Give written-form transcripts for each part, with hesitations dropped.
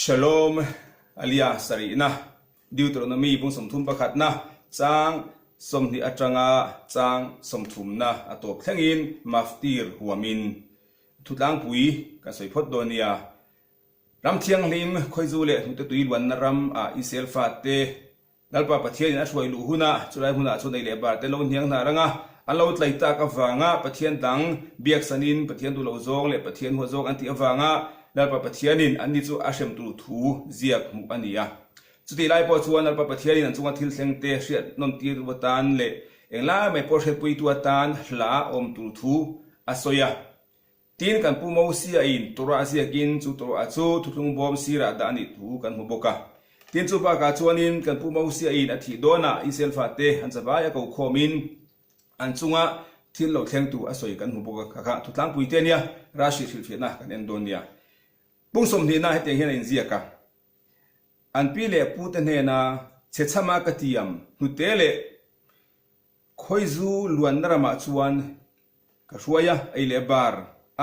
Shalom alia sarina Deuteronomy pung somthum pakhat na chang somni atanga chang somthum na atop thangin maftir huamin thutlang pui ka soiphot donia ram thiang lim khoizu le thute tui wan na ram a isel fate dalpa pathian a hruai lu huna chulai huna chunai le bar te lo hiang na ranga alo tlaita ka wanga pathian dang biak sanin pathian du lo zong le pathian ho zong anti awanga dalpa pathianin anni chu ashem tu thu ziak mu ania chuti lai po chuan dalpa pathianin an chunga thil thleng te hriat non tir watan le engla me por hre pui tu atan hla om tu thu asoya tin kan pu mo sia in tora sia kin chu tora chu thuthung bom sira da ani thu kan mu boka tin chu pa ka chuanin kan pu mo sia in athi dona isel fa te han chawaya ko khomin an chunga thil lo thleng tu asoi kan mu boka kha thutlang pui te nia rashi thil thina kan en donia bung som ni na hete hian in ziaka an pi le pu te ne na chechama ka tiam nu te le khoizu luan narama chuan ka hruaya ei le bar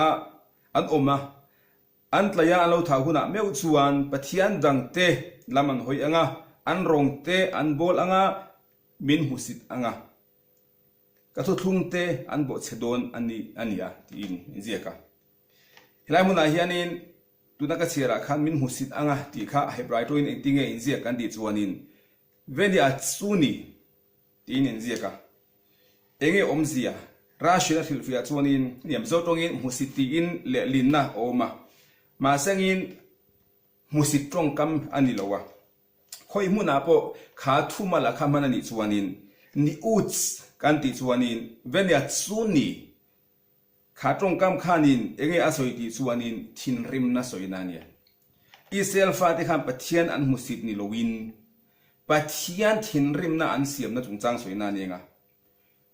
a an oma an tlaya alo tha huna meu chuan pathian dang te laman hoi anga an rong te an bol anga min husit anga ka thu thlung te an bo chedon ani ania tin ziaka hilai muna hianin tunaka chira khan min husit anga ti kha hebraito in tinge in zia kan di chuanin veni a chuni tin in zia ka enge omzia rashina thilfia chuanin niam zo tongin husiti in le linna oma ma sangin husit tong kam ani lowa khoi muna po kha thuma la khamana ni chuanin ni uts kan ti chuanin veni a chuni kha tong kam khanin enge asoi ti chuanin thin rim na soinania isel fa te kham pathian an musit ni lowin pathian thin rim na an siam na chungchang soinani nga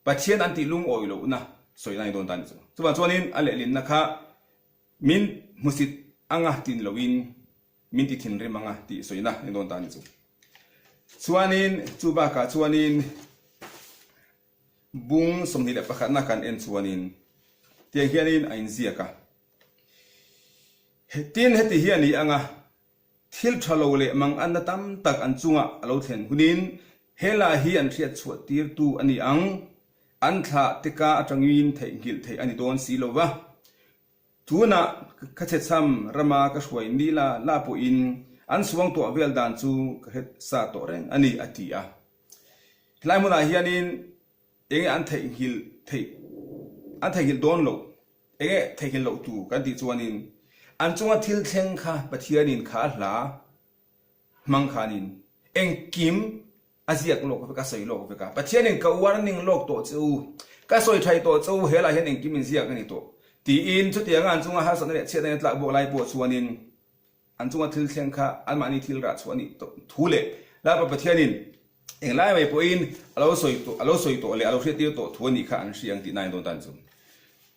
pathian an ti lung oilo na soinani don tan chu chuba chuanin ale lin na kha min musit anga tin lowin min ti thin rim anga ti soina ni don tan chu chuanin chuba ka chuanin bung somni le pakhat na kan en chuanin tiang hianin ain ziaka tin heti hiani anga thil thalo le mang an tam tak an chunga alo thlen hunin hela hi an riat chuat tir tu ani ang an tha tika atangin thei gil thei ani don silowa tuna ka che cham rama ka hruai nila la po in an suang to vel dan chu ka het sa to reng ani atia hlai muna hianin enge an thei gil thei an thegil don lo enge thegil lo tu kan ti chuanin an chunga thil thleng kha pathianin kha hla mang khanin eng kim aziak lok ka soi lok ka pathianin ka warning lok to chu ka soi thai to chu hela hen eng kim in ziak ani to ti in chu tianga an chunga ha san le che den tla bo lai bo chuanin an chunga thil thleng kha an mani thil ra chuani to thule la pa pathianin eng lai mai po in alo soi to le alo hre ti to thuani kha an hriang ti nai don tan chu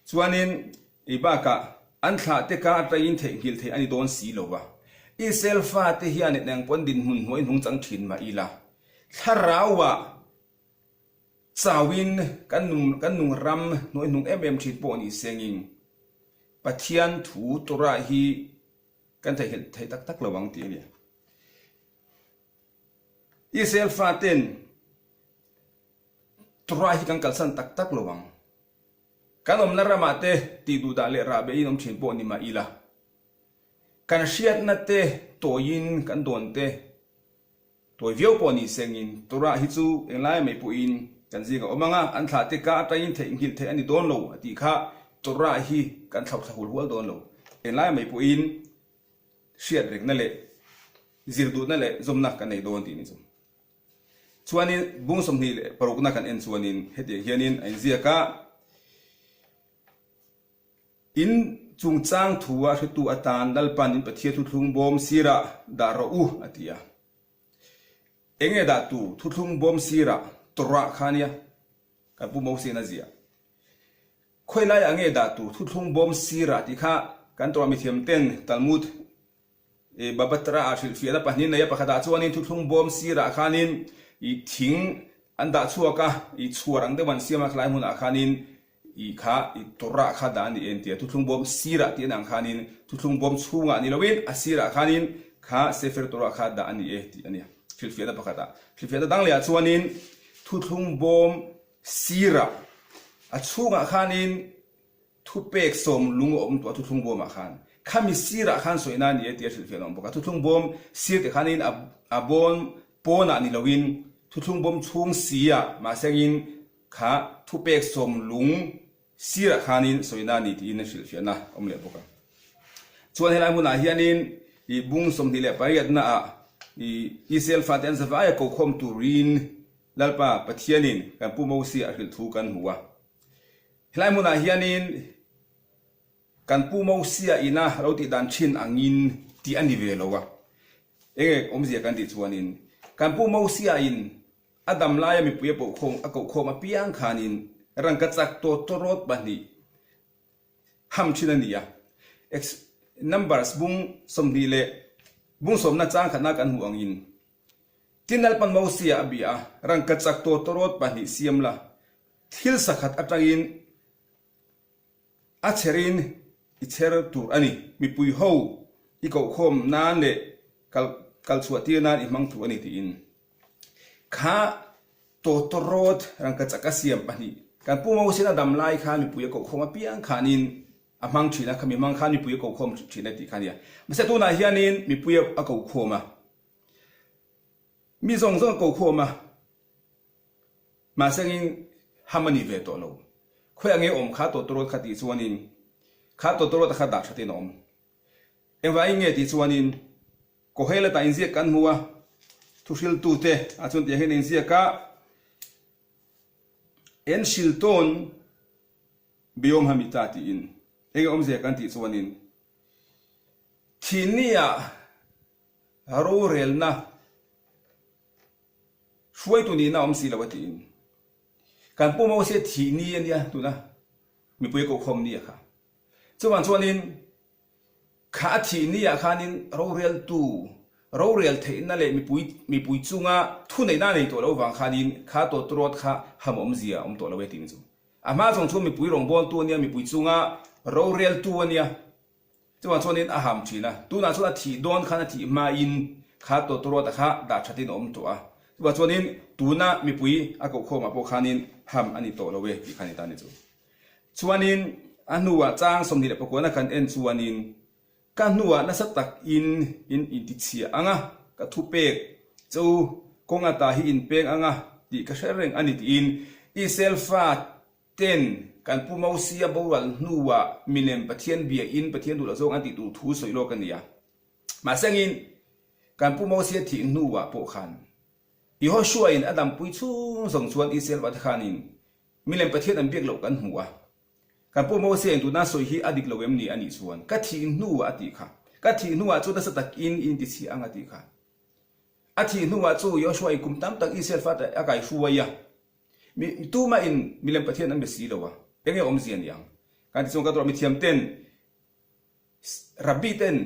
chuanin ibaka an thla te ka ta in the gil the ani don si lowa I selfa te hian nang pon din hun hoi hung chang thin ma ila tharawa chawin kan nung ram noi nung thit po ni senging pathian thu tora hi kan thei tak tak lawang ti ni I selfa ten tora hi kan kalsan tak tak lawang kanom narama te ti du da le ra be inom thin po ni ma ila kan hriat na te toin kan don te toy vio po ni sengin tora hi chu englai mai pu in kan zinga omanga an thla te ka ta in the ingil the ani don lo ati kha tora hi kan thau thul hul don lo englai mai pu in hriat rek na le zirdu na le zomna kan nei don ti ni chu chuanin bung som ni le parukna kan en chuanin heti hianin ain ziaka in chungchang thuwa hritu atan dalpan in pathia thu thlung bom sira da ro u atia enge da tu thu thlung bom sira tora khania ka pu mo se na zia khoilai ange da tu thu thlung bom sira ti kha kan to mi thiam ten talmud e babatra ashil fiada pahnin na ya pakhada chuanin thu thlung bom sira khanin I thing anda chuaka I chuarang de wan siama khlai mun akhanin I kha I tora kha da ni en ti thu thlung bom sira ti nang khanin thu thlung bom chunga ni lowin asira khanin kha sefer tora kha da ani e ti ania filfiada pakata filfiada dang le chuanin thu thlung bom sira a chunga khanin thu pek som lung om to thu thlung bom a khan khami sira khan soina ni e ti filfiada om boka thu thlung bom sir te khanin a bon pona ni lowin thu thlung bom chung sia ma sengin kha thu pek som lung sira khanin soina ni ti in filfiada om le boka chuan helai mun a hianin i bung som ni le pariat na a i sel faten zavaya ko khom turin lalpa pathianin kan pu mo si a hil thu kan huwa helai mun a hianin kan pu mo sia ina roti dan chin angin ti ani ve lowa omzia kan ti chuanin kan pu mo sia in adam laya mi puye po khom a ko khom a piang khanin rang ka chak to torot bani ham chinania numbers bung som di le bung som na chang khana kan huang in tinal pan mo sia abia rang ka chak to torot bani siamla thil sakhat atangin a cherin i cher tur ani mi pui ho i ko khom nan le kal chuati na i mang tu ani ti in kha to torot rang ka chaka siam bani kan pu mo sina dam lai kha mi pui ko khom a piang khanin amang china kami mang khan mi puye ko khom china ti khania mase tu na hianin mi puye a ko khoma mi zong zong ko khoma ma sengin hamani ve to lo khoi ange om kha to toro khati chuanin kha to toro ta kha da thati nom enwai nge ti chuanin ko hela ta inzia kan huwa thusil tu te achun ti hen inzia ka en shilton biom hamita ti in enge omzia kan ti chuanin thinia haro relna shwai tu ni na omsi lawati in kan pu mo se thini ania tuna mi pui ko khom ni kha chuan chuanin kha thinia khanin ro rel tu ro rel theina le mi pui chunga thu nei na nei to lo wang khanin kha to trot kha ham omzia om to lawati ni chu ama jong chu mi pui rong bol tu ania mi pui chunga ro rel tu ania chuan chuanin a ham thina tu na chuna thi don khana thi ma in kha to trot kha da thatin om to a chuanin tu na mi pui a ko khoma po khanin ham ani to lowe ki khani ta ni chu chuanin anuwa chang som ni le pokona kan en chuanin kan nuwa na satak in ti chia anga ka thu pek chu konga ta hi in pek anga ti ka shereng ani ti in I selfa ten kan pu mau sia bawal nuwa milem pathian bia in pathian dula zong anti tu thu soilo kan dia ma sangin kan pu mau sia thi nuwa po khan I ho shua in adam pui chu zong chuan I selfa khanin milem pathian an biak lo kan huwa kan pu mo se tu na soi hi adik lowem ni ani chuan ka thi nuwa ati kha ka thi nuwa chu da satak in ti chi anga ti kha a thi nuwa chu yo shwai kum tam tak I selfa ta akai shuwa ya mi tu ma in milem pathian an be si lowa enge om zian yang kan ti chung ka to mi thiam ten rabbi ten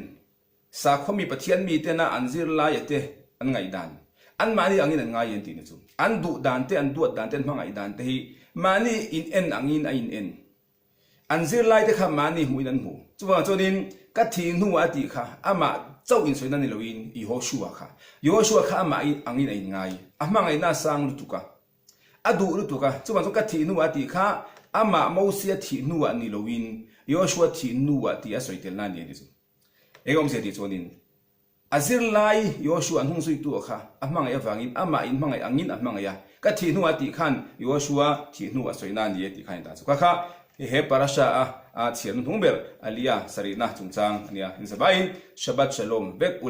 sa khomi pathian mi te na anzir la yate an ngai dan an mani angin an ngai yen ti ni chu an du dan te an duat dan ten mangai dan te hi mani in en angin a in en anzir lai te kha mani huinan hu chuwa chonin ka thi nuwa ti kha ama chau in soina ni loin I ho shuwa kha yo shuwa kha ama I angin ai ngai ama ngai na sang lu tuka adu lu tuka chuwa chu ka thi nuwa ti kha ama mo sia thi nuwa ni loin yo shuwa thi nuwa ti a soitel na ni chu egom se ti chonin azir lai yo shuwa hung sui tu kha ama ngai awangin ama in mangai angin ama ngai ya ka thi nuwa ti khan yo shuwa thi nuwa soina ni ti khan ta chu kha he parasha a thian hungber alia sarina chungchang ania in sabain shabbat shalom bek